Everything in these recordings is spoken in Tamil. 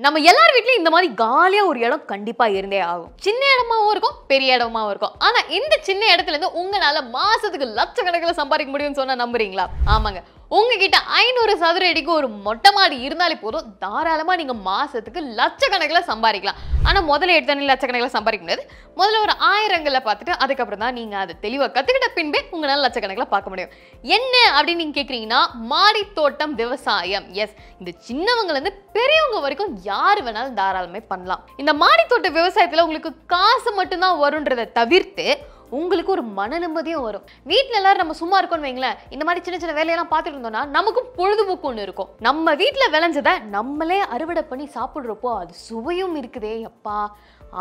நம்ம எல்லார் வீட்லயும் இந்த மாதிரி காலியா ஒரு இடம் கண்டிப்பா இருந்தே ஆகும். சின்ன இடமாவும் இருக்கும், பெரிய இடமாவும் இருக்கும். ஆனா இந்த சின்ன இடத்துல இருந்து உங்களால மாசத்துக்கு லட்சக்கணக்கில் சம்பாதிக்க முடியும்னு சொன்னா நம்புறீங்களா? ஆமாங்க, உங்ககிட்ட 500 சதுர அடிக்கு ஒரு மொட்டை மாடி இருந்தாலே போதும், தாராளமா நீங்க மாசத்துக்கு லட்சக்கணக்கில் சம்பாதிக்கலாம். ஆனா முதல்ல எடுத்தோன்னே லட்சக்கணக்கில் சம்பாதிக்க முடியாது. முதல்ல ஒரு 1000ங்களை பார்த்துட்டு அதுக்கப்புறம் தான் நீங்க அதை தெளிவா கத்துக்கிட்ட பின்பே உங்களால லட்சக்கணக்கில் பார்க்க முடியும். என்ன அப்படின்னு நீங்க கேக்குறீங்கன்னா, மாடி தோட்டம் விவசாயம். எஸ், இந்த சின்னவங்கல இருந்து பெரியவங்க வரைக்கும் யாரு வேணாலும் தாராளமே பண்ணலாம். இந்த மாடி தோட்ட விவசாயத்துல உங்களுக்கு காசு மட்டும்தான் வரும்ன்றதை தவிர்த்து உங்களுக்கு ஒரு மன நிம்மதியும் வரும். வீட்டில் எல்லாரும் நம்ம சும்மா இருக்கோம்னு வைங்களேன், இந்த மாதிரி சின்ன சின்ன வேலையெல்லாம் பார்த்துட்டு இருந்தோம்னா நமக்கும் பொழுதுபோக்கு ஒன்று இருக்கும். நம்ம வீட்டில் விளைஞ்சதை நம்மளே அறுவடை பண்ணி சாப்பிட்றப்போ அது சுவையும் இருக்குதே அப்பா,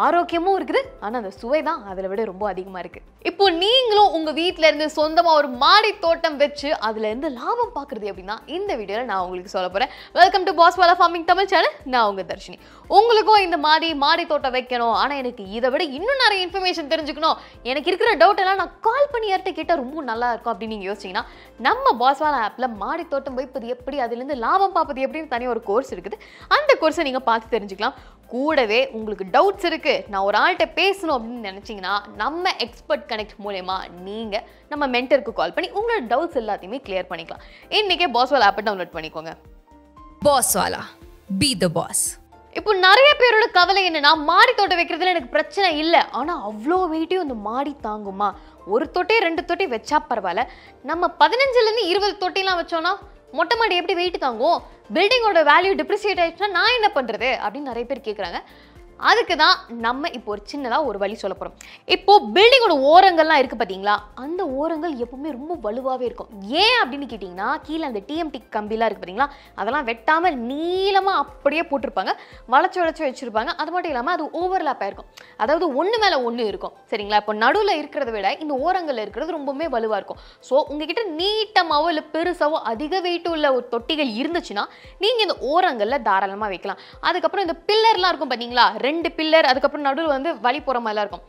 ஆரோக்கியமும் இருக்குது. ஆனால் அந்த சுவை தான் அதில் விட ரொம்ப அதிகமாக இருக்குது. இப்போ நீங்களும் உங்கள் வீட்டில் இருந்து சொந்தமாக ஒரு மாடி தோட்டம் வச்சு அதில் இருந்து லாபம் பார்க்குறது அப்படின்னா இந்த வீடியோவில் நான் உங்களுக்கு சொல்ல போகிறேன். வெல்கம் டு பாஸ்வாலா ஃபார்மிங் தமிழ் சேனல். நான் உங்கள் தர்ஷினி. உங்களுக்கும் இந்த மாதிரி மாடி தோட்டம் வைக்கணும், ஆனால் எனக்கு இதை விட இன்னும் நிறைய இன்ஃபர்மேஷன் தெரிஞ்சுக்கணும், எனக்கு இருக்கிற டவுட் எல்லாம் நான் கால் பண்ணி யார்கிட்ட கேட்டால் ரொம்ப நல்லா இருக்கும் அப்படின்னு நீங்கள் யோசிச்சிங்கன்னா, நம்ம பாஸ்வாலா ஆப்பில் மாடி தோட்டம் வைப்பது எப்படி, அதுலேருந்து லாபம் பார்ப்பது எப்படின்னு தனியாக ஒரு கோர்ஸ் இருக்குது. அந்த கோர்ஸை நீங்கள் பார்த்து தெரிஞ்சுக்கலாம். கூடவே உங்களுக்கு டவுட்ஸ் இருக்கு, நான் ஒரு ஆள்கிட்ட பேசணும் அப்படின்னு நினைச்சீங்கன்னா, நம்ம எக்ஸ்பர்ட் கனெக்ட் மூலமா நீங்க நம்ம மென்டருக்கு கால் பண்ணி உங்களோட டவுட்ஸ் எல்லாத்தையுமே கிளியர் பண்ணிக்கலாம். இன்னைக்கே பாஸ்வாலா ஆப்பை டவுன்லோட் பண்ணிக்கோங்க. பாஸ்வாலா, பி தி பாஸ். இப்போ நிறைய பேரோட கவலை என்னன்னா, மாடி தோட்டம் வைக்கிறதுல எனக்கு பிரச்சனை இல்லை, ஆனா அவ்வளோ வெயிட்டையும் இந்த மாடி தாங்குமா? ஒரு தொட்டி 2 தொட்டி வச்சா பரவாயில்ல, நம்ம 15லேருந்து 20 தொட்டிலாம் வச்சோம்னா மொட்டை மாடி எப்படி வெயிட் தாங்கும்? பில்டிங்கோட வேல்யூ டிப்ரிசியேட் ஆயிடுச்சுன்னா நான் என்ன பண்றது அப்படின்னு நிறைய பேர் கேட்குறாங்க. அதுக்கு தான் நம்ம இப்போ ஒரு சின்னதாக ஒரு வழி சொல்ல போகிறோம். இப்போது பில்டிங்கோட ஓரங்கள்லாம் இருக்குது பார்த்தீங்களா, அந்த ஓரங்கள் எப்பவுமே ரொம்ப வலுவாகவே இருக்கும். ஏன் அப்படின்னு கேட்டிங்கன்னா, கீழே அந்த டிஎம்டி கம்பிலாம் இருக்குது பார்த்தீங்களா, அதெல்லாம் வெட்டாமல் நீளமாக அப்படியே போட்டிருப்பாங்க, வளைச்சி வச்சுருப்பாங்க. அது மட்டும் இல்லாமல் அது ஓவர்லாப் ஆயிருக்கும், அதாவது ஒன்று மேலே ஒன்று இருக்கும். சரிங்களா? இப்போ நடுவில் இருக்கிறத விட இந்த ஓரங்களில் இருக்கிறது ரொம்பவுமே வலுவாக இருக்கும். ஸோ உங்ககிட்ட நீட்டமாவோ இல்லை பெருசாவோ அதிக வெயிட் உள்ள ஒரு தொட்டிகள் இருந்துச்சுன்னா நீங்கள் இந்த ஓரங்களில் தாராளமாக வைக்கலாம். அதுக்கப்புறம் இந்த பில்லர்லாம் இருக்கும் பார்த்தீங்களா, 2 பில்லர், அதுக்கப்புறம் நடுவில் வந்து வழி போகிற மாதிரிலாம் இருக்கும்.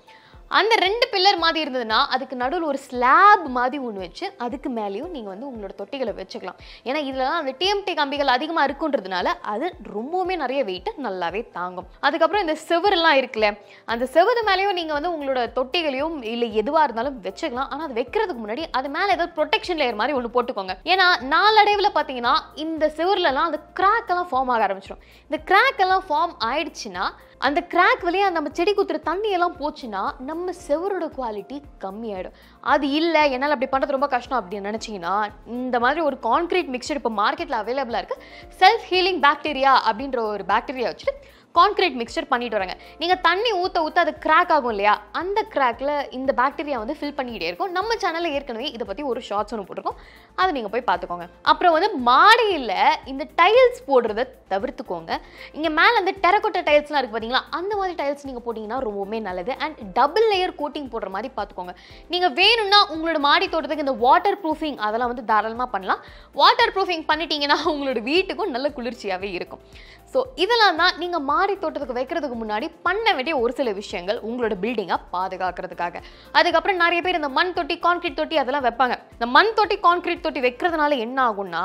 அந்த 2 பில்லர் மாதிரி இருந்ததுன்னா அதுக்கு நடுவில் ஒரு ஸ்லாப் மாதிரி ஒன்று வச்சு அதுக்கு மேலேயும் நீங்கள் வந்து உங்களோட தொட்டிகளை வச்சுக்கலாம். ஏன்னா இதெல்லாம் அந்த டிஎம்டி கம்பிகள் அதிகமாக இருக்குன்றதுனால அது ரொம்பவுமே நிறைய வெயிட்டை நல்லாவே தாங்கும். அதுக்கப்புறம் இந்த செவரெல்லாம் இருக்குல்ல, அந்த செவரு மேலேயும் நீங்கள் வந்து உங்களோட தொட்டிகளையும் இல்லை எதுவாக இருந்தாலும் வச்சுக்கலாம். ஆனால் அது வைக்கிறதுக்கு முன்னாடி அது மேலே ஏதாவது ப்ரொடெக்ஷன் லேயர் மாதிரி ஒன்று போட்டுக்கோங்க. ஏன்னா நாளடைவில் பார்த்தீங்கன்னா இந்த செவர்லலாம் அந்த கிராக் எல்லாம் ஃபார்ம் ஆக ஆரம்பிச்சிடும். இந்த கிராக் எல்லாம் ஃபார்ம் ஆயிடுச்சுன்னா அந்த கிராக் வழியா நம்ம செடி குத்துற தண்ணி எல்லாம் போச்சுன்னா நம்ம செவரோட குவாலிட்டி கம்மியாயிடும். அது இல்லை, என்னால் அப்படி பண்ணுறது ரொம்ப கஷ்டம் அப்படின்னு நினச்சிங்கன்னா, இந்த மாதிரி ஒரு கான்கிரீட் மிக்சர் இப்போ மார்க்கெட்டில் அவைலபிளாக இருக்குது. செல்ஃப் ஹீலிங் பாக்டீரியா அப்படின்ற ஒரு பாக்டீரியா வச்சுட்டு கான்கிரீட் மிக்சர் பண்ணிட்டு வராங்க. நீங்கள் தண்ணி ஊற்ற அது கிராக் ஆகும் இல்லையா, அந்த கிராக்கில் இந்த பாக்டீரியா வந்து ஃபில் பண்ணிக்கிட்டே இருக்கும். நம்ம சேனலில் ஏற்கனவே இதை பற்றி ஒரு ஷார்ட்ஸ் ஒன்று போட்டிருக்கோம், அதை நீங்கள் போய் பார்த்துக்கோங்க. அப்புறம் வந்து மாடியில் இந்த டைல்ஸ் போடுறத தவிர்த்துக்கோங்க. இங்கே மேலே அந்த டெரகோட்டா டைல்ஸ்லாம் இருக்குது பார்த்தீங்களா, அந்த மாதிரி டைல்ஸ் நீங்கள் போட்டிங்கன்னா ரொம்பவுமே நல்லது. அண்ட் டபுள் லேயர் கோட்டிங் போடுற மாதிரி பார்த்துக்கோங்க. நீங்கள் வேணும்னா உங்களோட மாடி தோட்டத்துக்கு இந்த வாட்டர் ப்ரூஃபிங் அதெல்லாம் வந்து தாராளமாக பண்ணலாம். வாட்டர் ப்ரூஃபிங் பண்ணிட்டீங்கன்னா உங்களோட வீட்டுக்கும் நல்ல குளிர்ச்சியாகவே இருக்கும். ஸோ இதெல்லாம் தான் நீங்கள் மாடி தோட்டத்துக்கு வைக்கிறதுக்கு முன்னாடி பண்ண வேண்டிய ஒரு சில விஷயங்கள் உங்களோட பில்டிங்கை பாதுகாக்கிறதுக்காக. அதுக்கப்புறம் நிறைய பேர் இந்த மண் தொட்டி, கான்கிரீட் தொட்டி அதெல்லாம் வைப்பாங்க. இந்த மண் தொட்டி, கான்கிரீட் தொட்டி வைக்கிறதுனால என்ன ஆகும்னா,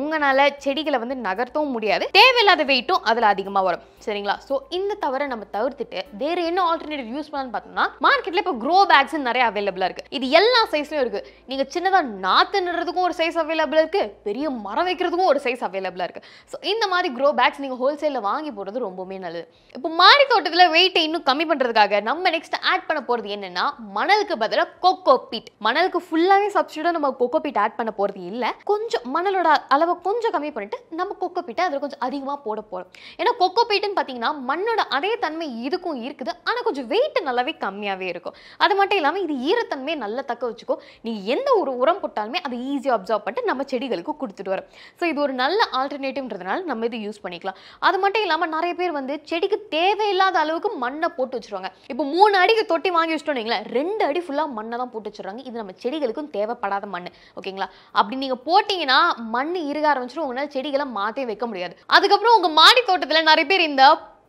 உங்களால் செடிகளை வந்து நகர்த்தவும் முடியாது, தேவையில்லாத வெயிட்டும் அதில் அதிகமாக வரும். சரிங்களா? ஸோ இந்த தவிர நம்ம தவிர்த்துட்டு வேறு என்ன ஆல்டர்னேட்டிவ் யூஸ் பண்ணலான்னு பார்த்தோம்னா, மார்க்கெட்டில் இப்போ க்ரோ பேக்ஸ் நிறைய அவைலபிளாக இருக்குது. இது எல்லா சைஸ்லையும் இருக்குது. நீங்கள் சின்னதாக நாற்று நடுறதுக்கும் ஒரு சைஸ் அவைலபிள் இருக்குது, பெரிய மரம் வைக்கிறதுக்கும் ஒரு சைஸ் அவைலபிளாக இருக்குது. ஸோ இந்த மாதிரி க்ரோ பேக்ஸ் நீங்கள் ஹோல்சேலில் வாங்கி போடுறது ரொம்பவுமே நல்லது. இப்போ மாடி தோட்டத்தில் வெயிட்டை இன்னும் கம்மி பண்ணுறதுக்காக நம்ம நெக்ஸ்ட் ஆட் பண்ண போகிறது என்னென்னா, மணலுக்கு பதிலாக கொக்கோ பீட். மணலுக்கு ஃபுல்லாகவே சப்ஸ்டியூட்டாக நம்ம கொக்கோ பீட் ஆட் பண்ண போகிறது இல்லை, கொஞ்சம் மணலோட அளவை கொஞ்சம் கம்மி பண்ணிட்டு நம்ம கொக்கோ பீட்டை அதில் கொஞ்சம் அதிகமாக போட போகிறோம். ஏன்னா கொக்கோ பீட்டுன்னு பார்த்தீங்கன்னா மண்ணோட அதே தன்மை இதுக்கும் இருக்குது, ஆனால் கொஞ்சம் வெயிட் நல்லாவே கம்மியாகவே இருக்கும். அது மட்டும் இல்லாமல் இது ஈரத்தன்மையை நல்லா தக்க வச்சுக்கோ. நீ எந்த ஒரு உரம் போட்டாலுமே அதை ஈஸியாக அப்சர்வ் பண்ணிட்டு நம்ம செடிகளுக்கு கொடுத்துட்டு வரோம். ஸோ இது ஒரு நல்ல ஆல்டர்னேட்டிவ்ன்றதுனால நம்ம இது யூஸ் பண்ணிக்கலாம். அது மட்டும் இல்லாமல் நிறைய பேர் வந்து செடிக்கு தேவையில்லாத அளவுக்கு மண்ணை போட்டு வச்சுருவாங்க. இப்போ 3 அடிக்கு தொட்டி வாங்கி வச்சுட்டோம், 2 அடி ஃபுல்லாக மண்ணை தான் போட்டு வச்சுருவாங்க. இது நம்ம செடிகளுக்கும் தேவைப்படாத மண். ஓகேங்களா? அப்படி நீங்கள் போட்டிங்கன்னா மண் இருக ஆரம்பிச்சிடும், உங்களால் செடிகளை மாற்றே வைக்க முடியாது. அதுக்கப்புறம் உங்கள் மாடி தோட்டத்தில் நிறைய பேர் இந்த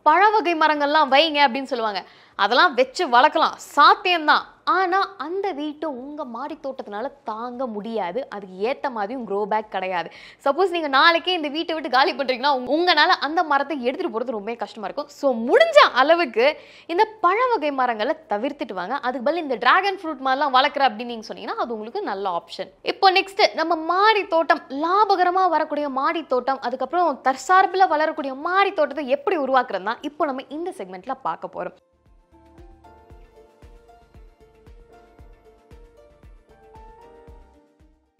பழ வகை மரங்கள்லாம் வைங்க அப்படின்னு சொல்லுவாங்க. அதெல்லாம் வச்சு வளர்க்கலாம், சாத்தியம்தான். ஆனா அந்த வெயிட்டை உங்க மாடி தோட்டத்தினால தாங்க முடியாது. அதுக்கு ஏத்த மாதிரியும் க்ரோ பேக் கிடையாது. சப்போஸ் நீங்க நாளைக்கே இந்த வீட்டை விட்டு காலி பண்றீங்கன்னா உங்களால அந்த மரத்தை எடுத்துட்டு போறது ரொம்ப கஷ்டமா இருக்கும். ஸோ முடிஞ்ச அளவுக்கு இந்த பழ வகை மரங்களை தவிர்த்துட்டு வாங்க. அதுக்கு பதில் இந்த டிராகன் ஃப்ரூட் மாதிரிலாம் வளர்க்குற அப்படின்னு நீங்க சொன்னீங்கன்னா அது உங்களுக்கு நல்ல ஆப்ஷன். இப்போ நெக்ஸ்ட் நம்ம மாடி தோட்டம், லாபகரமா வரக்கூடிய மாடி தோட்டம், அதுக்கப்புறம் தற்சார்பில் வளரக்கூடிய மாடி தோட்டத்தை எப்படி உருவாக்குறதுனா இப்போ நம்ம இந்த செக்மெண்ட்ல பார்க்க போறோம்.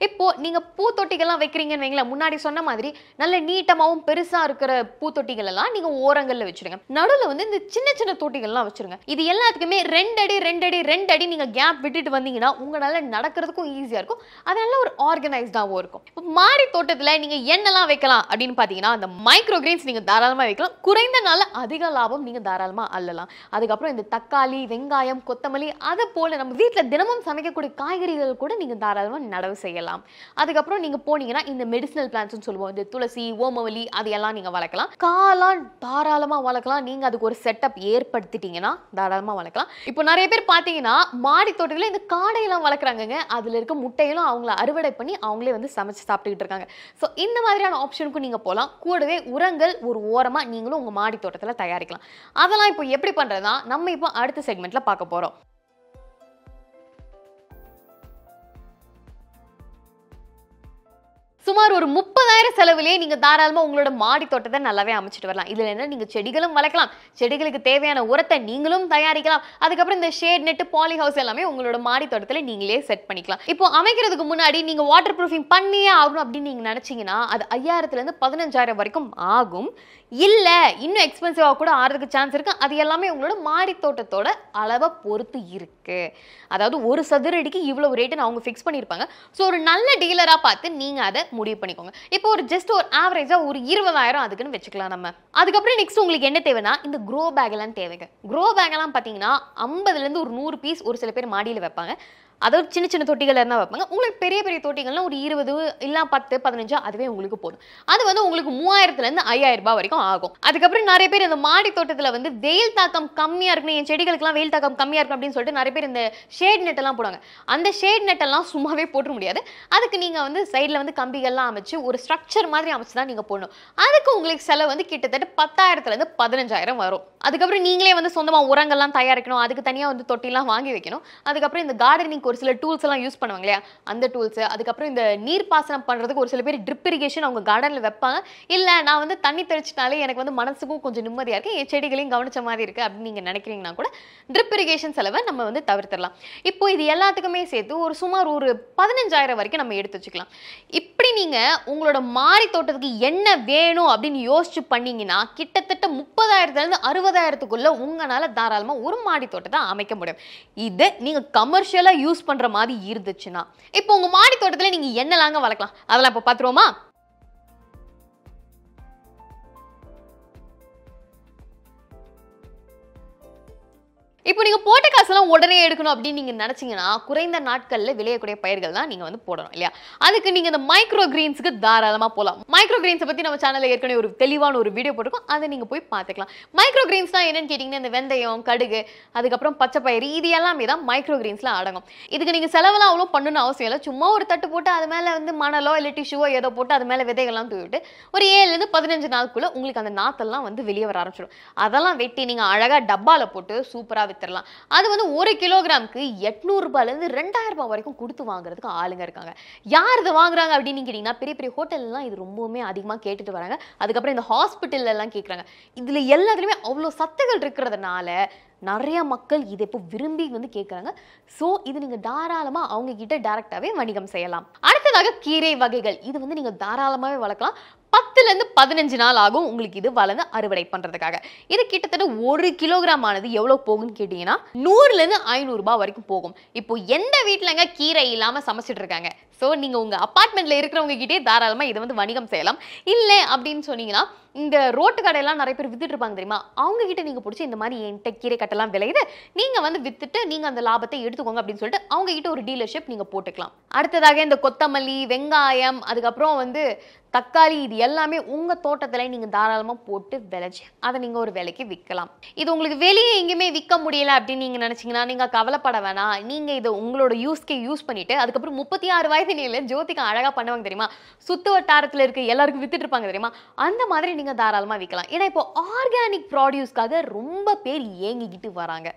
இப்போ நீங்க பூத்தொட்டிகள்லாம் வைக்கிறீங்கன்னு வைங்களேன், முன்னாடி சொன்ன மாதிரி நல்ல நீட்டமாவும் பெருசா இருக்கிற பூத்தொட்டிகள் எல்லாம் நீங்க ஓரங்கள்ல வச்சிருங்க. நடுவுல வந்து இந்த சின்ன சின்ன தொட்டிகள்லாம் வச்சிருங்க. இது எல்லாத்துக்குமே 2 அடி 2 அடி 2 அடி நீங்க கேப் விட்டுட்டு வந்தீங்கன்னா உங்களால நடக்கிறதுக்கும் ஈஸியா இருக்கும். அதனால ஒரு ஆர்கனைஸ்டாவும் இருக்கும். இப்போ மாடி தோட்டத்துல நீங்க என்னெல்லாம் வைக்கலாம் அப்படின்னு பாத்தீங்கன்னா, அந்த மைக்ரோ கிரீன்ஸ் நீங்க தாராளமா வைக்கலாம். குறைந்த நாள்ல அதிக லாபம் நீங்க தாராளமா அள்ளலாம். அதுக்கப்புறம் இந்த தக்காளி, வெங்காயம், கொத்தமல்லி, அதை போல நம்ம வீட்டுல தினமும் சமைக்கக்கூடிய காய்கறிகள் கூட நீங்க தாராளமா நடவு செய்யலாம். அதுக்கப்புறம் நீங்க போனீங்கன்னா இந்த மெடிசினல் பிளான்ட்ஸ் சொல்லுவோம், இந்த துளசி, ஓமவல்லி, அதையெல்லாம் நீங்க வளர்க்கலாம். காளான் தாராளமா வளர்க்கலாம். நீங்க அதுக்கு ஒரு செட்டப் ஏற்படுத்திட்டீங்கன்னா தாராளமா வளர்க்கலாம். இப்போ நிறைய பேர் பாத்தீங்கன்னா மாடி தோட்டத்துல இந்த காடையெல்லாம் வளர்க்குறாங்க. அதுல இருக்க முட்டையெல்லாம் அவங்கள அறுவடை பண்ணி அவங்களே வந்து சமைச்சு சாப்பிட்டுக்கிட்டு இருக்காங்க. ஸோ இந்த மாதிரியான ஆப்ஷனுக்கும் நீங்க போகலாம். கூடவே உரங்கள் ஒரு ஓரமா நீங்களும் உங்க மாடி தோட்டத்துல தயாரிக்கலாம். அதெல்லாம் இப்போ எப்படி பண்றதுனா நம்ம இப்போ அடுத்த செக்மெண்ட்ல பார்க்க போறோம். சுமார் ஒரு 30,000 செலவிலேயே நீங்க தாராளமா உங்களோட மாடி தோட்டத்தை நல்லாவே அமைச்சிட்டு வரலாம். இதுல என்ன நீங்க செடிகளும் வளர்க்கலாம், செடிகளுக்கு தேவையான உரத்தை நீங்களும் தயாரிக்கலாம். அதுக்கப்புறம் இந்த ஷேட் நெட், பாலி ஹவுஸ் எல்லாமே உங்களோட மாடி தோட்டத்துல நீங்களே செட் பண்ணிக்கலாம். இப்போ அமைக்கிறதுக்கு முன்னாடி நீங்க வாட்டர் ப்ரூஃபிங் பண்ணியே ஆகணும் அப்படின்னு நீங்க நினைச்சீங்கன்னா அது 5,000 இருந்து 15,000 வரைக்கும் ஆகும். இல்ல இன்னும் எக்ஸ்பென்சிவா கூட ஆறதுக்கு சான்ஸ் இருக்கு. அது எல்லாமே உங்களோட மாடி தோட்டத்தோட அளவை பொறுத்து இருக்கு. அதாவது ஒரு சதுர அடிக்கு இவ்வளவு ரேட்னு அவங்க ஃபிக்ஸ் பண்ணிருப்பாங்க. ஸோ ஒரு நல்ல டீலரா பார்த்து நீங்க அதை முடிவு பண்ணிக்கோங்க. இப்போ ஒரு ஜஸ்ட் ஒரு ஆவரேஜா ஒரு 20,000 அதுக்குன்னு வச்சுக்கலாம் நம்ம. அதுக்கப்புறம் நெக்ஸ்ட் உங்களுக்கு என்ன தேவைன்னா இந்த க்ரோ பேக் எல்லாம் தேவைங்க. க்ரோ பேக் எல்லாம் பாத்தீங்கன்னா 50ல இருந்து ஒரு 100 பீஸ் ஒரு சில பேர் மாடியில வைப்பாங்க. அதாவது சின்ன சின்ன தொட்டிகள் இருந்தால் வைப்பாங்க. உங்களுக்கு பெரிய பெரிய தொட்டிகள்லாம் ஒரு 20 இல்லை 10, 15 அதுவே உங்களுக்கு போதும். அது வந்து உங்களுக்கு 3000லேருந்து 5000 ரூபாய் வரைக்கும் ஆகும். அதுக்கப்புறம் நிறைய பேர் இந்த மாடி தோட்டத்தில் வந்து வெயில் தாக்கம் கம்மியாக இருக்குன்னு, என் செடிகளுக்குலாம் வெயில் தாக்கம் கம்மியாக இருக்கும் அப்படின்னு சொல்லிட்டு நிறைய பேர் இந்த ஷேட் நெட் எல்லாம் போடுவாங்க. அந்த ஷேட் நெட் எல்லாம் சும்மாவே போட்டுற முடியாது. அதுக்கு நீங்கள் வந்து சைடில் வந்து கம்பிகள்லாம் அமைச்சு ஒரு ஸ்ட்ரக்சர் மாதிரி அமைச்சு தான் நீங்கள் போடணும். அதுக்கு உங்களுக்கு செலவு வந்து கிட்டத்தட்ட 10,000லேருந்து 15,000 வரும். அதுக்கப்புறம் நீங்களே வந்து சொந்தமாக உரங்கள்லாம் தயாரிக்கணும். அதுக்கு தனியாக வந்து தொட்டிலாம் வாங்கி வைக்கணும். அதுக்கப்புறம் இந்த கார்டனிங் ஒரு சில டூல்ஸ் எல்லாம் யூஸ் பண்ணுவாங்க இல்லையா, அந்த டூல்ஸ். அதுக்கப்புறம் இந்த நீர் பாசனம் பண்றதுக்கு ஒரு சில பேர் ட்ரிப் இரிகேஷன் அவங்க கார்டன்ல வைப்பாங்க. இல்ல நான் வந்து தண்ணி தெளிச்சிட்டாலே எனக்கு வந்து மனசுக்கும் கொஞ்சம் நிம்மதியா இருக்கு, என் செடிகளையும் கவனிச்ச மாதிரி இருக்கு அப்படின்னு நீங்க நினைக்கிறீங்கன்னா கூட ட்ரிப் இரிகேஷன் செலவை நம்ம வந்து தவிர்த்திடலாம். இப்போ இது எல்லாத்துக்குமே சேர்த்து ஒரு சுமார் ஒரு 15,000 வரைக்கும் நம்ம எடுத்து வச்சுக்கலாம். இப்படி நீங்க உங்களோட மாடி தோட்டத்துக்கு என்ன வேணும் அப்படின்னு யோசிச்சு பண்ணீங்கன்னா கிட்டத்தட்ட 30,000லேருந்து 60,000க்குள்ள உங்களால தாராளமா ஒரு மாடி தோட்டத்தை அமைக்க முடியும். இது நீங்க கமர்ஷியலா யூஸ் பண்ற மாதிரி இருந்துச்சுன்னா இப்போ உங்க மாடி தோட்டத்துல நீங்க என்னலாங்க வளர்க்கலாம் அதெல்லாம் இப்ப பாத்துருவோமா? இப்போ நீங்க போட்ட காசெல்லாம் உடனே எடுக்கணும் அப்படின்னு நீங்க நினைச்சீங்கன்னா குறைந்த நாட்கள்ல விளையக்கூடிய பயிர்கள் தான் நீங்க வந்து போடணும் இல்லையா. அதுக்கு நீங்க இந்த மைக்ரோ கிரீன்ஸ்க்கு தாராளமா போகலாம். மைக்ரோ கிரீன்ஸை பத்தி நம்ம சேனல்ல ஏற்கனவே ஒரு தெளிவான ஒரு வீடியோ போட்டிருக்கோம், அதை நீங்க போய் பார்த்துக்கலாம். மைக்ரோ கிரீன்ஸ்னா என்னன்னு கேட்டீங்கன்னா இந்த வெந்தயம், கடுகு, அதுக்கப்புறம் பச்சை பயிறு, இது எல்லாமே தான் மைக்ரோ கிரீன்ஸ்ல அடங்கும். இதுக்கு நீங்க செலவெல்லாம் அவ்வளோ பண்ணணும்னு அவசியம் இல்லை. சும்மா ஒரு தட்டு போட்டு அது மேல வந்து மணலோ இல்லை டிஷ்யூவோ ஏதோ போட்டு அது மேல விதைகள்லாம் தூவிட்டு ஒரு 7லேருந்து 15 நாளுக்குள்ள உங்களுக்கு அந்த நாத்தெல்லாம் வந்து வெளியே வர ஆரம்பிச்சிடும். அதெல்லாம் வெட்டி நீங்க அழகா டப்பால போட்டு சூப்பரா வித்துறலாம். அது வந்து 1 கிலோகிராமுக்கு 800 ரூபாயிலிருந்து 2000 ரூபாய் வரைக்கும் கொடுத்து வாங்குறதுக்கு ஆளுங்க இருக்காங்க. யார் இதை வாங்குறாங்க அப்படின்னு கேட்டீங்கன்னா பெரிய பெரிய ஹோட்டல்லாம் இது ரொம்பவுமே அதிகமாக கேட்டுட்டு வராங்க. அதுக்கப்புறம் இந்த ஹாஸ்பிட்டல் எல்லாம் கேட்குறாங்க. இதுல எல்லாத்துலயுமே அவ்வளோ சத்துகள் இருக்கிறதுனால நிறைய மக்கள் இதை இப்போ விரும்பி வந்து கேட்குறாங்க. ஸோ இது நீங்க தாராளமா அவங்க கிட்ட டைரக்டாவே வணிகம் செய்யலாம். அடுத்ததாக கீரை வகைகள், இது வந்து நீங்க தாராளமாவே வளர்க்கலாம். 10லேருந்து 15 நாள் ஆகும் உங்களுக்கு இது வளர்ந்து அறுவடை பண்றதுக்காக. இது கிட்டத்தட்ட 1 கிலோகிராம் ஆனது எவ்வளவு போகும்னு கேட்டீங்கன்னா 100லேருந்து 500 ரூபாய் வரைக்கும் போகும். இப்போ எந்த வீட்டுலங்க கீரை இல்லாம சமைச்சிட்டு இருக்காங்க? ஸோ நீங்க உங்க அபார்ட்மெண்ட்ல இருக்கிறவங்க கிட்டே தாராளமா இதை வந்து வணிகம் செய்யலாம். இல்லை அப்படின்னு சொன்னீங்கன்னா இந்த ரோட்டு கடையெல்லாம் நிறைய பேர் வித்துட்டு இருப்பாங்க தெரியுமா, அவங்க கிட்ட நீங்க பிடிச்சி இந்த மாதிரி என்கிட்ட கீரை கட்டெல்லாம் விளையுது, நீங்க வந்து வித்துட்டு நீங்க அந்த லாபத்தை எடுத்துக்கோங்க அப்படின்னு சொல்லிட்டு அவங்க கிட்ட ஒரு டீலர்ஷிப் நீங்க போட்டுக்கலாம். அடுத்ததாக இந்த கொத்தமல்லி, வெங்காயம், அதுக்கப்புறம் வந்து தக்காளி, இது எல்லாமே உங்கள் தோட்டத்தில் நீங்கள் தாராளமாக போட்டு விளைச்சி அதை நீங்கள் ஒரு விலைக்கு விற்கலாம். இது உங்களுக்கு வெளியே எங்கேயுமே விற்க முடியல அப்படின்னு நீங்கள் நினச்சிங்கன்னா நீங்கள் கவலைப்பட வேணாம். நீங்கள் இதை உங்களோட யூஸ்க்கே யூஸ் பண்ணிவிட்டு அதுக்கப்புறம் 36 வயது நிலையில் ஜோதிகா அழகாக பண்ணுவாங்க தெரியுமா, சுற்று வட்டாரத்தில் இருக்க எல்லாருக்கும் வித்துட்டு இருப்பாங்க தெரியுமா, அந்த மாதிரி நீங்கள் தாராளமாக விற்கலாம். ஏன்னா இப்போ ஆர்கானிக் ப்ராடியூஸ்க்காக ரொம்ப பேர் ஏங்கிக்கிட்டு வராங்க.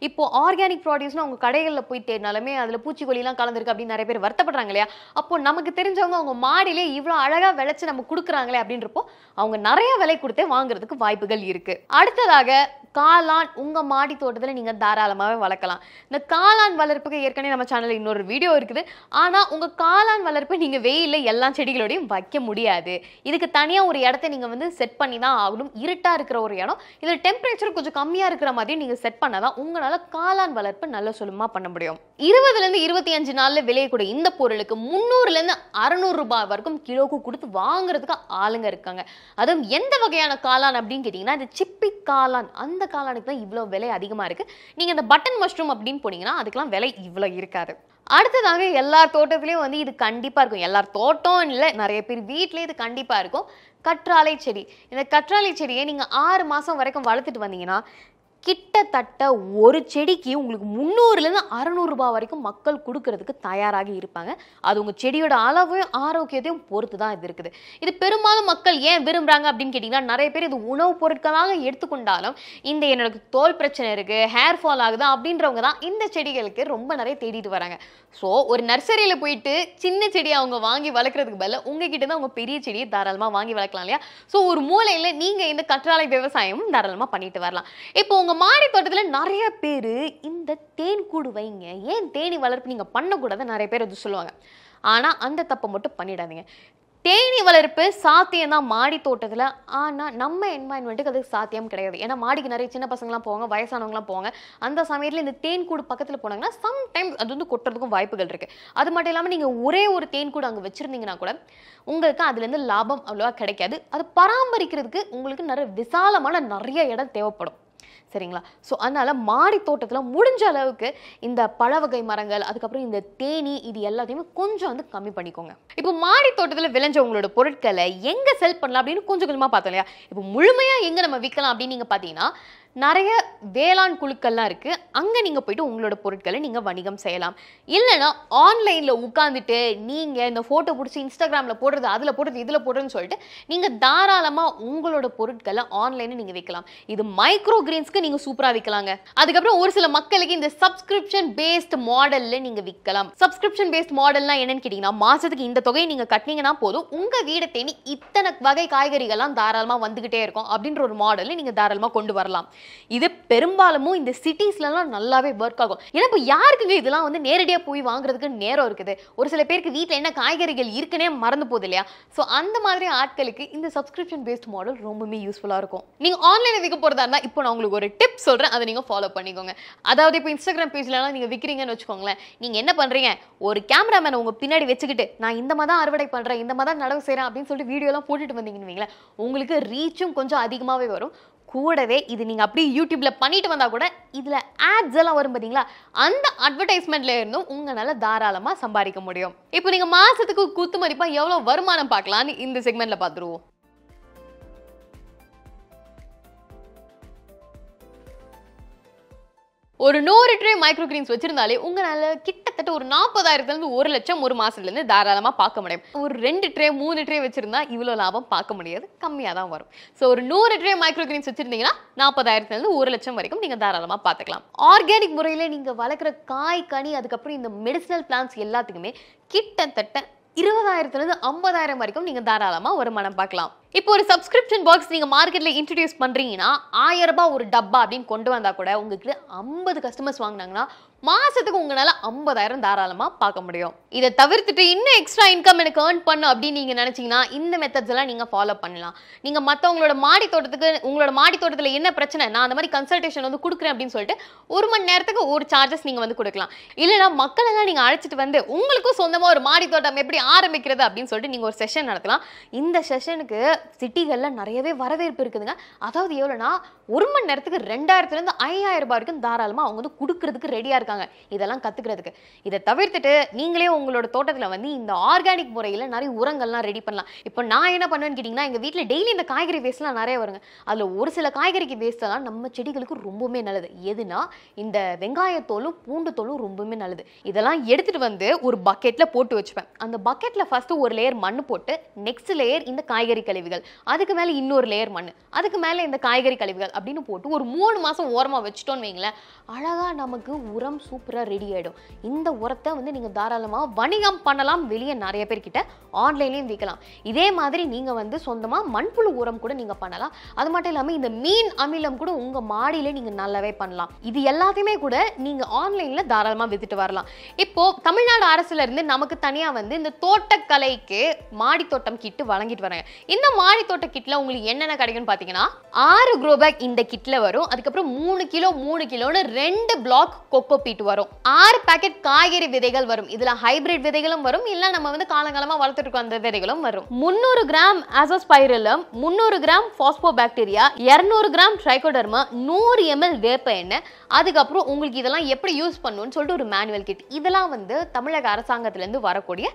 இப்போ ஆர்கானிக் ப்ராடியூஸ்னால் உங்கள் கடைகளில் போய் தேடினாலுமே அதில் பூச்சிக்கொல்லிலாம் கலந்துருக்கு அப்படின்னு நிறைய பேர் வருத்தப்படுறாங்க இல்லையா. அப்போ நமக்கு தெரிஞ்சவங்க அவங்க மாடியிலே இவ்வளோ அழகாக விளைச்சி நம்ம கொடுக்குறாங்களே அப்படின்றப்போ அவங்க நிறைய விலை கொடுத்தே வாங்குறதுக்கு வாய்ப்புகள் இருக்கு. அடுத்ததாக காளான் உங்க மாடி தோட்டத்தில் நீங்க தாராளமாகவே வளர்க்கலாம். இந்த காளான் வளர்ப்புக்கு ஏற்கனவே நம்ம சேனல்ல இன்னொரு வீடியோ இருக்குது. ஆனா உங்க காளான் வளர்ப்பை நீங்க வெயில்ல எல்லா செடிகளோடையும் வைக்க முடியாது. இதுக்கு தனியா ஒரு இடத்த நீங்க வந்து செட் பண்ணி தான் ஆகணும். இருட்டா இருக்கிற ஒரு இடம், இதுல டெம்பரேச்சர் கொஞ்சம் கம்மியா இருக்கிற மாதிரி நீங்க செட் பண்ணாதான் உங்களால காளான் வளர்ப்பு நல்ல சுலமா பண்ண முடியும். 20 இருந்து 25 நாள்ல விளையக்கூடிய இந்த பொருளுக்கு 300 இருந்து 600 ரூபாய் வரைக்கும் கிலோக்கு கொடுத்து வாங்குறதுக்கு ஆளுங்க இருக்காங்க. அதுவும் எந்த வகையான காளான் அப்படின்னு கேட்டீங்கன்னா இந்த சிப்பி காளான், அந்த காளானுக்கு தான் இவ்வளோ விலை அதிகமாக இருக்கு. நீங்க இந்த பட்டன் மஷ்ரூம் அப்படின்னு போனீங்கன்னா அதுக்கெல்லாம் விலை இவ்வளோ இருக்காது. அடுத்ததாக எல்லார் தோட்டத்திலையும் வந்து இது கண்டிப்பாக இருக்கும். எல்லார் தோட்டம் இல்லை, நிறைய பேர் வீட்டிலே இது கண்டிப்பாக இருக்கும். கற்றாழை செடி. இந்த கற்றாழை செடியை நீங்கள் 6 மாதம் வரைக்கும் வளர்த்துட்டு வந்தீங்கன்னா கிட்டத்தட்ட ஒரு செடிக்கு உங்களுக்கு 300லேருந்து 600 ரூபாய் வரைக்கும் மக்கள் கொடுக்கறதுக்கு தயாராகி இருப்பாங்க. அது உங்கள் செடியோட அளவையும் ஆரோக்கியத்தையும் பொறுத்து தான் இது இருக்குது. இது பெரும்பாலும் மக்கள் ஏன் விரும்புகிறாங்க அப்படின்னு கேட்டிங்கன்னா, நிறைய பேர் இது உணவுப் பொருட்களாக எடுத்துக்கொண்டாலும் இந்த எனக்கு தோல் பிரச்சனை இருக்குது, ஹேர் ஃபால் ஆகுது அப்படின்றவங்க தான் இந்த செடிகளுக்கு ரொம்ப நிறைய தேடிட்டு வராங்க. ஸோ ஒரு நர்சரியில் போயிட்டு சின்ன செடியை அவங்க வாங்கி வளர்க்குறதுக்கு பதிலாக உங்ககிட்ட தான் அவங்க பெரிய செடியை தாராளமாக வாங்கி வளர்க்கலாம் இல்லையா. ஸோ ஒரு மூலையில் நீங்கள் இந்த கற்றாழை விவசாயமும் தாராளமாக பண்ணிட்டு வரலாம். இப்போ உங்கள் மாடி தோட்டத்தில் நிறைய பேர் இந்த தேன் கூடு வைங்க, ஏன் தேனி வளர்ப்பு நீங்கள் பண்ணக்கூடாது நிறைய பேர் அது சொல்லுவாங்க. ஆனால் அந்த தப்பை மட்டும் பண்ணிடாதீங்க. தேனி வளர்ப்பு சாத்தியம் தான் மாடி தோட்டத்தில். ஆனால் நம்ம என்வாயன்மெண்ட்டுக்கு அதுக்கு சாத்தியம் கிடையாது. ஏன்னா மாடிக்கு நிறைய சின்ன பசங்களாம் போவாங்க, வயசானவங்களாம் போவாங்க. அந்த சமயத்தில் இந்த தேன் கூடு பக்கத்தில் போனாங்கன்னா சம்டைம்ஸ் அது வந்து கொட்டுறதுக்கும் வாய்ப்புகள் இருக்குது. அது மட்டும் இல்லாமல் நீங்கள் ஒரே ஒரு தேன் கூடு அங்கே வச்சுருந்தீங்கன்னா கூட உங்களுக்கு அதுலேருந்து லாபம் அவ்வளோவா கிடைக்காது. அது பராமரிக்கிறதுக்கு உங்களுக்கு நிறைய இடம் தேவைப்படும். சரிங்களா. ஸோ அதனால் மாடி தோட்டத்தில் முடிஞ்ச அளவுக்கு இந்த பழ வகை மரங்கள், அதுக்கப்புறம் இந்த தேனி, இது எல்லாத்தையுமே கொஞ்சம் வந்து கம்மி பண்ணிக்கோங்க. இப்போ மாடி தோட்டத்தில் விளைஞ்ச உங்களோட பொருட்களை எங்கே செல் பண்ணலாம் அப்படின்னு கொஞ்சம் கொஞ்சமாக பார்த்தோம் இல்லையா. இப்போ முழுமையாக எங்கே நம்ம விற்கலாம் அப்படின்னு நீங்கள் பார்த்தீங்கன்னா நிறைய வேளாண் குழுக்கள்லாம் இருக்குது. அங்கே நீங்கள் போய்ட்டு உங்களோட பொருட்களை நீங்கள் வணிகம் செய்யலாம். இல்லைனா ஆன்லைனில் உட்காந்துட்டு நீங்கள் இந்த ஃபோட்டோ பிடிச்சி இன்ஸ்டாகிராமில் போடுறது, அதில் போடுறது, இதில் போடுறதுன்னு சொல்லிட்டு நீங்கள் தாராளமாக உங்களோட பொருட்களை ஆன்லைனில் நீங்கள் விற்கலாம். இது மைக்ரோ கிரீன்ஸ்க்கு நீங்கள் சூப்பராக விற்கலாங்க. அதுக்கப்புறம் ஒரு சில மக்களுக்கு இந்த சப்ஸ்கிரிப்ஷன் பேஸ்ட் மாடலில் நீங்கள் விற்கலாம். சப்ஸ்கிரிப்ஷன் பேஸ்ட் மாடல்னால் என்னன்னு கேட்டிங்கன்னா, மாதத்துக்கு இந்த தொகையை நீங்கள் கட்டினீங்கன்னா போதும், உங்கள் வீடை தேடி இத்தனை வகை காய்கறிகள்லாம் தாராளமாக வந்துக்கிட்டே இருக்கும் அப்படின்ற ஒரு மாடலில் நீங்கள் தாராளமாக கொண்டு வரலாம். இது பெரும்பாலும் இந்த சிட்டிஸ்லாம் நல்லாவே ஒர்க் ஆகும். ஏன்னா இப்போ யாருக்குங்க இதெல்லாம் வந்து நேரடியாக போய் வாங்குறதுக்கு நேரம் இருக்குது. ஒரு சில பேருக்கு வீட்டில் என்ன காய்கறிகள் இருக்குன்னே மறந்து போகுது இல்லையா. ஸோ அந்த மாதிரி ஆட்களுக்கு இந்த சப்ஸ்கிரிப்ஷன் பேஸ்ட் மாடல் ரொம்பவே யூஸ்ஃபுல்லாக இருக்கும். நீங்கள் ஆன்லைனில் விற்க போகிறதா இருந்தால் இப்போ நான் உங்களுக்கு ஒரு டிப் சொல்கிறேன், அதை நீங்கள் ஃபாலோ பண்ணிக்கோங்க. அதாவது இப்போ இன்ஸ்டாகிராம் பேஜ்லலாம் நீங்கள் விற்கிறீங்கன்னு வச்சுக்கோங்களேன். நீங்கள் என்ன பண்ணுறீங்க, ஒரு கேமராமேனை உங்கள் பின்னாடி வச்சுக்கிட்டு நான் இந்த மாதிரி தான் அறுவடை பண்ணுறேன், இந்த மாதிரி தான் நடவு செய்கிறேன் அப்படின்னு சொல்லிட்டு வீடியோலாம் போட்டுட்டு வந்தீங்கன்னு வைங்களேன், உங்களுக்கு ரீச்சும் கொஞ்சம் அதிகமாகவே வரும். கூடவே இது நீங்கள் அப்படியே யூடியூப்பில் பண்ணிட்டு வந்தால் கூட இதில் ஆட்ஸ் எல்லாம் வரும் பார்த்தீங்களா, அந்த அட்வர்டைஸ்மெண்ட்ல இருந்தும் உங்களால் தாராளமாக சம்பாதிக்க முடியும். இப்போ நீங்கள் மாதத்துக்கு குத்து மதிப்பாக எவ்வளோ வருமானம் பார்க்கலான்னு இந்த செக்மெண்ட்டில் பார்த்துருவோம். ஒரு 100 ட்ரே மைக்ரோ கிரீன்ஸ் வச்சிருந்தாலே உங்களால கிட்டத்தட்ட ஒரு 40,000 1 லட்சம் ஒரு மாசத்துலேருந்து தாராளமாக பார்க்க முடியும். ஒரு 2 ட்ரே 3 ட்ரே வச்சிருந்தா இவ்வளோ லாபம் பார்க்க முடியாது, கம்மியாக தான் வரும். ஸோ ஒரு 100 ட்ரே மைக்ரோ கிரீன்ஸ் வச்சிருந்தீங்கன்னா 40,000 1 லட்சம் வரைக்கும் நீங்கள் தாராளமாக பார்த்துக்கலாம். ஆர்கானிக் முறையில் நீங்கள் வளர்க்குற காய், கனி, அதுக்கப்புறம் இந்த மெடிசனல் பிளான்ஸ் எல்லாத்துக்குமே கிட்டத்தட்ட 20,000 50,000 வரைக்கும் நீங்கள் தாராளமாக வருமானம் பார்க்கலாம். இப்போ ஒரு சப்ஸ்கிரிப்ஷன் பாக்ஸ் நீங்கள் மார்க்கெட்டில் இன்ட்ரடியூஸ் பண்ணுறீங்கன்னா 1000 ரூபாய் ஒரு டப்பா அப்படின்னு கொண்டு வந்தால் கூட உங்களுக்கு 50 கஸ்டமர்ஸ் வாங்கினாங்கன்னா மாதத்துக்கு உங்களால் 50,000 தாராளமாக பார்க்க முடியும். இதை தவிர்த்துட்டு இன்னும் எக்ஸ்ட்ரா இன்கம் எனக்கு ஏர்ன் பண்ண அப்படின்னு நீங்கள் நினச்சிங்கன்னா இந்த மெத்தட்ஸ் எல்லாம் நீங்கள் ஃபாலோ பண்ணலாம். நீங்கள் மற்றவங்களோட மாடி தோட்டத்துக்கு, உங்களோட மாடி தோட்டத்தில் என்ன பிரச்சனை, நான் அந்த மாதிரி கன்சல்டேஷன் வந்து கொடுக்குறேன் அப்படின்னு சொல்லிட்டு 1 மணி நேரத்துக்கு ஒரு சார்ஜஸ் நீங்கள் வந்து கொடுக்கலாம். இல்லைனா மக்களெல்லாம் நீங்கள் அழைச்சிட்டு வந்து உங்களுக்கும் சொந்தமாக ஒரு மாடி தோட்டம் எப்படி ஆரம்பிக்கிறது அப்படின்னு சொல்லிட்டு நீங்கள் ஒரு செஷன் நடத்தலாம். இந்த செஷனுக்கு சிட்டிகளில் நிறையவே வரவேற்பு இருக்குதுங்க. அதாவது எவ்வளோனா 1 மணி நேரத்துக்கு 2000 5000 ரூபாய் வரைக்கும் தாராளமாக அவங்க வந்து கொடுக்கறதுக்கு ரெடியாக இருக்காங்க இதெல்லாம் கற்றுக்கிறதுக்கு. இதை தவிர்த்துட்டு நீங்களே உங்களோட தோட்டத்தில் வந்து இந்த ஆர்கானிக் முறையில் நிறைய உரங்கள்லாம் ரெடி பண்ணலாம். இப்போ நான் என்ன பண்ணுவேன்னு கேட்டிங்கன்னா, எங்கள் வீட்டில் டெய்லி இந்த காய்கறி வேஸ்ட்லாம் நிறைய வருங்க. அதில் ஒரு சில காய்கறிக்கு வேஸ்ட்டெல்லாம் நம்ம செடிகளுக்கு ரொம்பவுமே நல்லது. எதுனா இந்த வெங்காயத்தோலும் பூண்டு தோலும் ரொம்பவுமே நல்லது. இதெல்லாம் எடுத்துகிட்டு வந்து ஒரு பக்கெட்டில் போட்டு வச்சுப்பேன். அந்த பக்கெட்டில் ஃபஸ்ட்டு ஒரு லேயர் மண் போட்டு நெக்ஸ்ட் லேயர் இந்த காய்கறி கழிவுகள், அதுக்கு மேலே இன்னொரு லேயர் மண், அதுக்கு மேலே இந்த காய்கறி கழிவுகள் அப்படின்னு போட்டு ஒரு 3 மாதம் ஓரமாக வச்சுட்டோன்னு வைங்களேன், அழகாக நமக்கு உரம் சூப்பராக ரெடி ஆகிடும். இந்த உரத்தை வந்து நீங்கள் தாராளமாக வணிகம் பண்ணலாம். வெளியே நிறைய பேர்கிட்ட ஆன்லைன்லேயும் விற்கலாம். இதே மாதிரி நீங்கள் வந்து சொந்தமாக மண்புழு உரம் கூட நீங்கள் பண்ணலாம். அது மட்டும் இல்லாமல் இந்த மீன் அமிலம் கூட உங்கள் மாடியில் நீங்கள் நல்லாவே பண்ணலாம். இது எல்லாத்தையுமே கூட நீங்கள் ஆன்லைனில் தாராளமாக வித்துட்டு வரலாம். இப்போது தமிழ்நாடு அரசுல இருந்து நமக்கு தனியாக வந்து இந்த தோட்டக்கலைக்கு மாடி தோட்டம் கிட்டு வழங்கிட்டு வராங்க. இந்த மாடி தோட்ட கிட்டில் உங்களுக்கு என்னென்ன கிடைக்கும்னு பார்த்தீங்கன்னா 6 க்ரோ பேக் இந்த கிட்டில் வரும். அதுக்கப்புறம் 3 கிலோ 3 கிலோன்னு 2 பிளாக் கொக்கோ பீட் வரும். 6 பேக்கெட் காய்கறி விதைகள் வரும். இதில் ஹைபிரிட் விதைகளும் வரும், இல்லை நம்ம வந்து காலங்காலமாக வளர்த்துட்டு இருக்கோம் அந்த விதைகளும் வரும். 300 gram azospirillum, 300 gram phosphobacteria, 200 gram trichoderma, 100 ml வேப்ப எண்ணெய். அதுக்கப்புறம் உங்களுக்கு இதெல்லாம் எப்படி யூஸ் பண்ணணும்னு சொல்லிட்டு ஒரு மேனுவல் கிட். இதெல்லாம் வந்து தமிழக அரசாங்கத்திலேருந்து வரக்கூடிய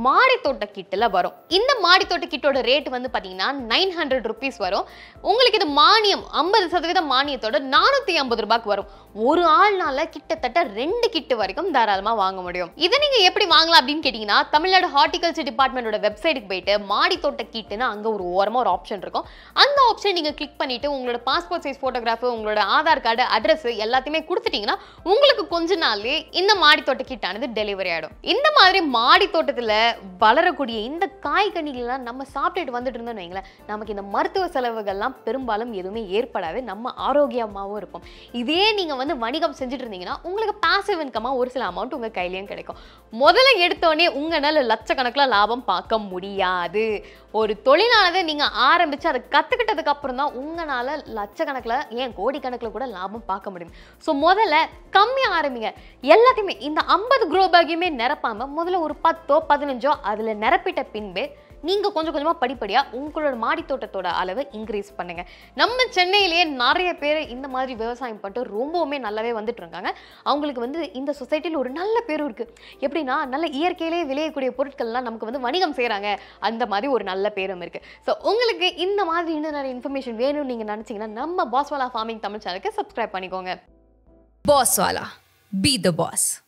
மாடி தோட்ட கிட்டில் வரும். இந்த மாடி தோட்ட கிட்டோட ரேட் வந்து பார்த்தீங்கன்னா 900 rupees வரும். உங்களுக்கு இது மானியம் 50% மானியத்தோட 450 ரூபாய்க்கு வரும். ஒரு ஆள்னால கிட்டத்தட்ட 2 கிட்டு வரைக்கும் தாராளமாக வாங்க முடியும். இதை நீங்கள் எப்படி வாங்கலாம் அப்படின்னு கேட்டிங்கன்னா, தமிழ்நாடு ஹார்டிகல்ச்சர் டிபார்ட்மெண்டோட வெப்சைட்டுக்கு போயிட்டு மாடி தோட்ட கிட்டுன்னு அங்கே ஒரு ஓரமாக ஒரு ஆப்ஷன் இருக்கும். அந்த ஆப்ஷன் நீங்கள் கிளிக் பண்ணிவிட்டு உங்களோட பாஸ்போர்ட் சைஸ் ஃபோட்டோகிராஃபு, உங்களோட ஆதார் கார்டு, அட்ரஸ் எல்லாத்தையுமே கொடுத்துட்டிங்கன்னா உங்களுக்கு கொஞ்ச நாள்லேயே இந்த மாடி தோட்ட கிட்டானது டெலிவரி ஆகிடும். இந்த மாதிரி மாடி தோட்டத்தில் வளரக்கூடிய இந்த காய்கனிகள்லாம் நம்ம சாப்பிட்டுட்டு வந்துட்டு இருந்தோம்னு வைங்களேன், நமக்கு இந்த மருத்துவ செலவுகள்லாம் பெரும்பாலும் எதுவுமே ஏற்படாது. நம்ம ஆரோக்கியமாகவும் இருக்கும். இதே நீங்கள் வந்து வணிகம் செஞ்சுட்டு இருந்தீங்கன்னா உங்களுக்கு பாசிவ் இன்கமாக ஒரு சில அமௌண்ட் உங்கள் கையிலையும் கிடைக்கும். முதல்ல எடுத்தோடனே உங்களால் லட்சக்கணக்கில் லாபம் பார்க்க முடியாது. ஒரு தொழிலானதை நீங்கள் ஆரம்பித்து அதை கற்றுக்கிட்டதுக்கு அப்புறம் தான் உங்களால் லட்சக்கணக்கில் ஏன் கோடிக்கணக்கில் கூட லாபம் பார்க்க முடியும். ஸோ முதல்ல கம்மியாக ஆரம்பிங்க. எல்லாத்தையுமே இந்த 50 க்ரோ பேக்கையுமே நிரப்பாமல் முதல்ல ஒரு 10 15 அதில் நிரப்பிட்ட பின்பு நீங்கள் கொஞ்சம் கொஞ்சமாக படிப்படியாக உங்களோட மாடி தோட்டத்தோட அளவை இன்க்ரீஸ் பண்ணுங்கள். நம்ம சென்னையிலேயே நிறைய பேர் இந்த மாதிரி விவசாயம் பண்ணிட்டு ரொம்பவுமே நல்லாவே வந்துட்டு இருக்காங்க. அவங்களுக்கு வந்து இந்த சொசைட்டியில் ஒரு நல்ல பேரும் இருக்குது. எப்படின்னா, நல்ல இயற்கையிலேயே விளையக்கூடிய பொருட்கள்லாம் நமக்கு வந்து வணிகம் செய்கிறாங்க, அந்த மாதிரி ஒரு நல்ல பேரும் இருக்குது. ஸோ உங்களுக்கு இந்த மாதிரி இன்னும் நிறைய இன்ஃபர்மேஷன் வேணும்னு நீங்கள் நினச்சிங்கன்னா நம்ம பாஸ்வாலா ஃபார்மிங் தமிழ் சேனலுக்கு சப்ஸ்கிரைப் பண்ணிக்கோங்க. Bosswala. Be the boss.